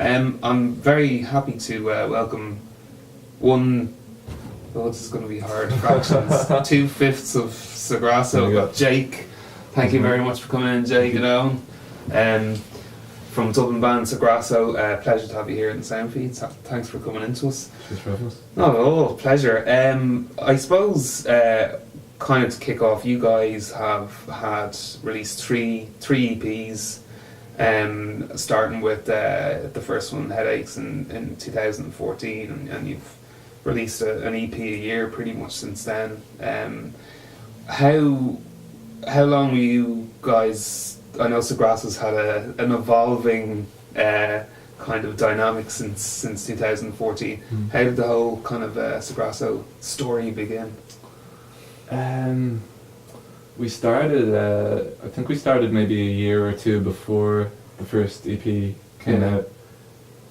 I'm very happy to welcome one. Oh, this is going to be hard. Fractions. 2/5 of Segrasso. We've got Jake. Thank you very much for coming in, Jake. From Dublin band Segrasso. Pleasure to have you here in the sound feed. Thanks for coming in to us. Thanks for having us. Oh, pleasure. I suppose kind of to kick off, you guys have had released three EPs. Starting with the first one, Headaches, in 2014, and you've released an EP a year pretty much since then. How long were you guys? I know Segrasso's had an evolving kind of dynamic since 2014. How did the whole kind of Segrasso story begin? We started, I think we started maybe a year or two before the first EP came out,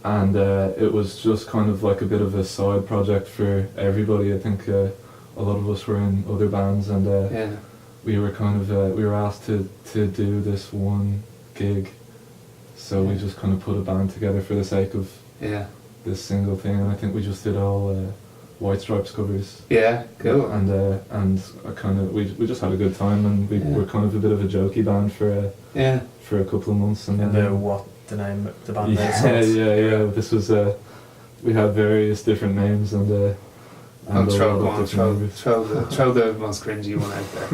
and it was just kind of like a bit of a side project for everybody. I think a lot of us were in other bands, and we were kind of we were asked to do this one gig, so we just kind of put a band together for the sake of this single thing, and I think we just did all White Stripes covers. Yeah, cool. And I kind of we just had a good time, and we were kind of a bit of a jokey band for a couple of months. And what the name of the band is? Yeah. This was we had various different names and throw the most cringy one out there.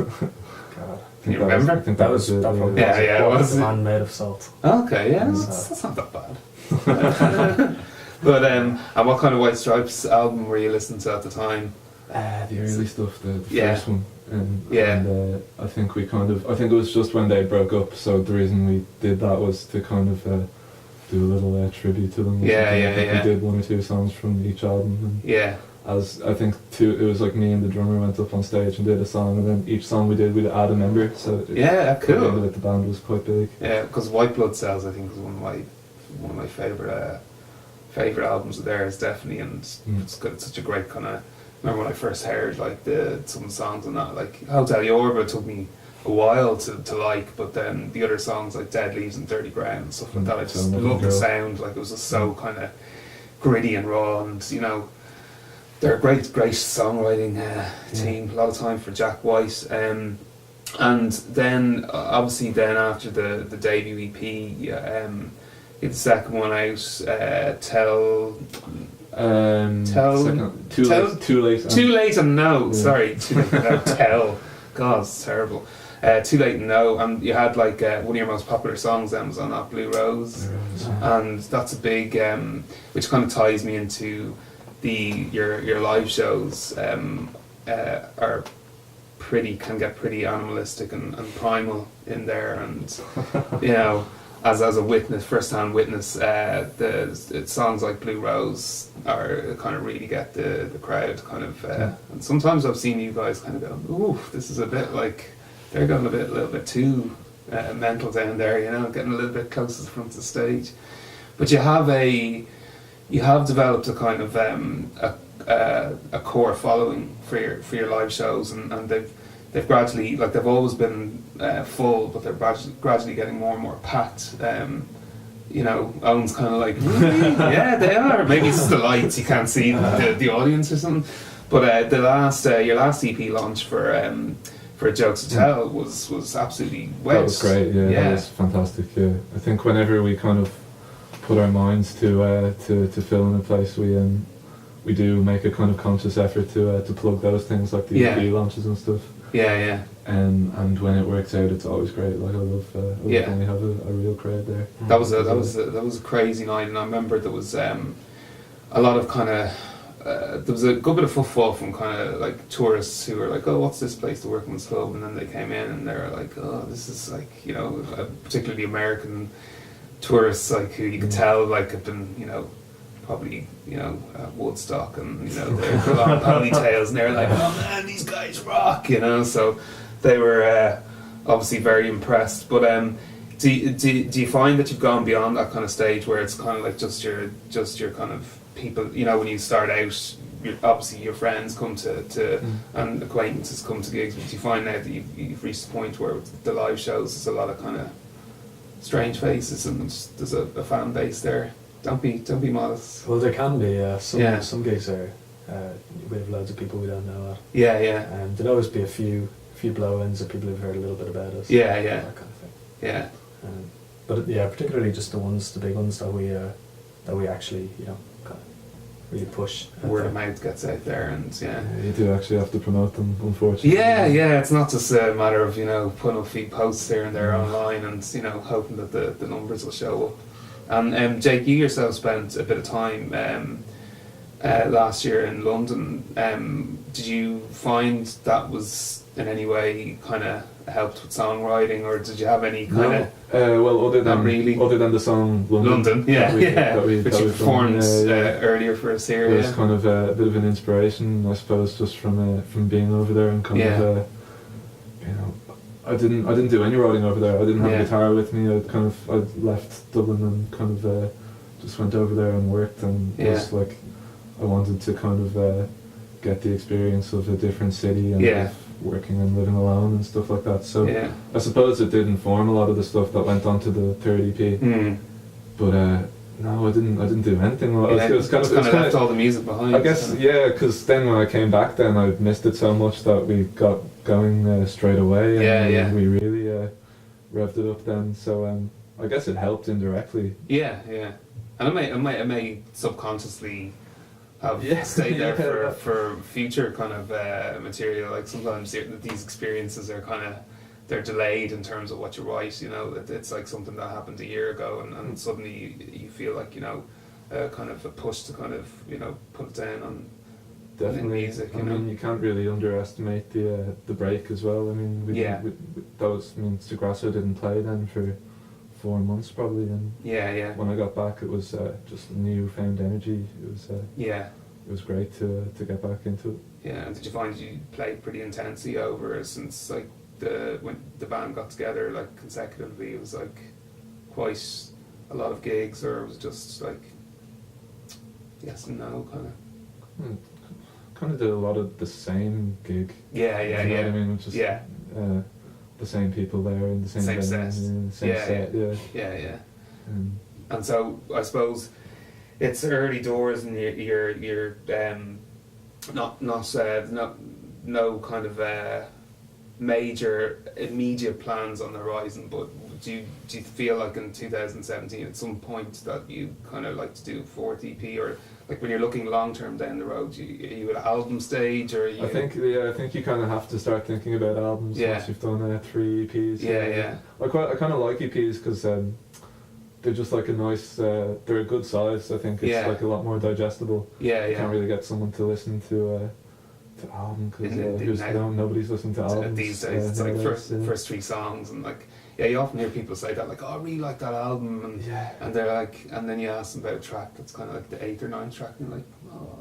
God, can you remember? I think that was it. It was The Man Made of Salt. Okay, that's not that bad. But and what kind of White Stripes album were you listening to at the time? The early stuff, the first one. And I think I think it was just when they broke up, so the reason we did that was to kind of do a little tribute to them. We did one or two songs from each album. And as I think it was like me and the drummer went up on stage and did a song, and then each song we did, we'd add a member. So cool. The band was quite big. Yeah, because White Blood Cells, I think, was one of my favourite albums of theirs, definitely, and it's got such a great kind of. Remember when I first heard like some songs and that, like Hotel Yorba took me a while to like, but then the other songs like Dead Leaves and Dirty Ground and stuff like that, I just loved the sound. Like it was just so kind of gritty and raw, and they're a great songwriting team. A lot of time for Jack White, and then obviously after the debut EP, get the second one out, Too Late and No. Sorry, Too Late and No. Tell. God, it's terrible. Too Late and No, and you had like one of your most popular songs then was on that, Blue Rose, and that's a big, which kind of ties me into your live shows. Are can get pretty animalistic and primal in there, and as a witness, first-hand witness, the songs like Blue Rose are kind of really get the crowd kind of, and sometimes I've seen you guys kind of go, ooh, this is a bit like they're going a little bit too mental down there, getting a little bit close to the front of the stage. But you have developed a kind of a core following for your live shows, and they've gradually, like they've always been full, but they're gradually getting more and more packed. Owen's kind of like, really? Yeah, they are. Maybe it's the lights, you can't see the audience or something. But your last EP launch for Jokes to Tell was absolutely wet. That was great. Yeah, that was fantastic. Yeah, I think whenever we kind of put our minds to fill in a place, we do make a kind of conscious effort to plug those things like the EP launches and stuff. Yeah. And when it works out, it's always great. Like I love when we have a real crowd there. That was a crazy night, and I remember there was a lot of kind of there was a good bit of footfall from kind of like tourists who were like, oh, what's this place, the Workman's Club, and then they came in and they were like, oh, this is like particularly American tourists, like who you could tell like had been probably at Woodstock, and they're long ponytails, and they're like, oh man, these guys rock, so they were obviously very impressed. But do you find that you've gone beyond that kind of stage where it's kind of like just your kind of people, when you start out, obviously your friends come to and acquaintances come to gigs, but do you find now that you've reached the point where with the live shows there's a lot of kind of strange faces and there's a fan base there? Don't be modest. Well, there can be. Some Yeah. some gigs are. We have loads of people we don't know. Yeah, yeah, There'll always be a few blow-ins or people who've heard a little bit about us. Yeah, yeah. That kind of thing. yeah, But yeah, particularly just the big ones that we actually kind of really push. out word there. of mouth gets out there, and yeah. You do actually have to promote them, unfortunately. Yeah, it's not just a matter of, putting up few posts here and there online and, hoping that the numbers will show up. And Jake, you yourself spent a bit of time last year in London. Did you find that was in any way kind of helped with songwriting, or did you have any kind of... Well, other Not than really. other than the song London, yeah, which you which you performed earlier for us here. It was Yeah. kind of a bit of an inspiration, I suppose, just from being over there and kind Yeah. of, I didn't do any writing over there. I didn't have Yeah. a guitar with me. I'd left Dublin and kind of just went over there and worked, and Yeah. just like I wanted to kind of get the experience of a different city and Yeah. of working and living alone and stuff like that. So Yeah. I suppose it did inform a lot of the stuff that went onto the third EP. Mm. But no, I didn't do anything. It was Just kind of left all the music behind. I guess, yeah, because then when I came back, then I missed it so much that we got going straight away, and Yeah. we really revved it up then. So I guess it helped indirectly. Yeah, and it may subconsciously have Yeah, stayed there yeah. for future kind of material. Like sometimes these experiences are they're delayed in terms of what you write. It's like something that happened a year ago, and suddenly you feel like kind of a push to kind of put it down on Definitely. music. I mean, you can't really underestimate the break as well. I mean, Segrasso didn't play then for 4 months probably, and Yeah. when I got back, it was just newfound energy. It was Yeah. it was great to get back into it. Yeah, and did you find you played pretty intensely over since like when the band got together, like consecutively? It was like quite a lot of gigs, or it was just like yes and no kind of? Kind of did a lot of the same gig. Yeah, You know what I mean? Just Yeah. the same people there in the same Same venue, set. yeah, same Yeah, set, yeah. Yeah. Um, And so I suppose it's early doors, and you're not no kind of major immediate plans on the horizon. But do you feel like in 2017 at some point that you kind of like to do a fourth EP, or like when you're looking long term down the road, are you at album stage, or are you? I think you kind of have to start thinking about albums Yeah. once you've done 3 EPs. Yeah. I kind of like EPs because they're just like a nice. They're a good size. I think it's Yeah. like a lot more digestible. Yeah. You can't really get someone to listen to album because nobody's listening to albums These days. It's like nowadays, first 3 songs, and like you often hear people say that, like, oh, I really like that album, and Yeah. and they're like, and then you ask them about a track that's kind of like the 8th or 9th track, and you're like,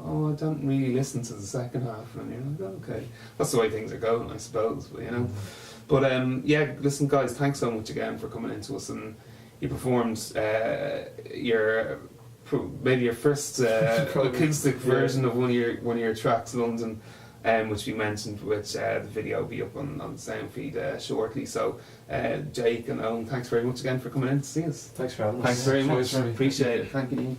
oh, I don't really listen to the second half, and you're like, oh, okay, that's the way things are going, I suppose, but But yeah, listen, guys, thanks so much again for coming into us, and you performed maybe your first acoustic version of one of your tracks, London, which we mentioned, which the video will be up on the sound feed shortly. So Jake and Owen, thanks very much again for coming in to see us. Thanks for having us. Thanks very Cheers, much. Robbie. Appreciate it. Thank you.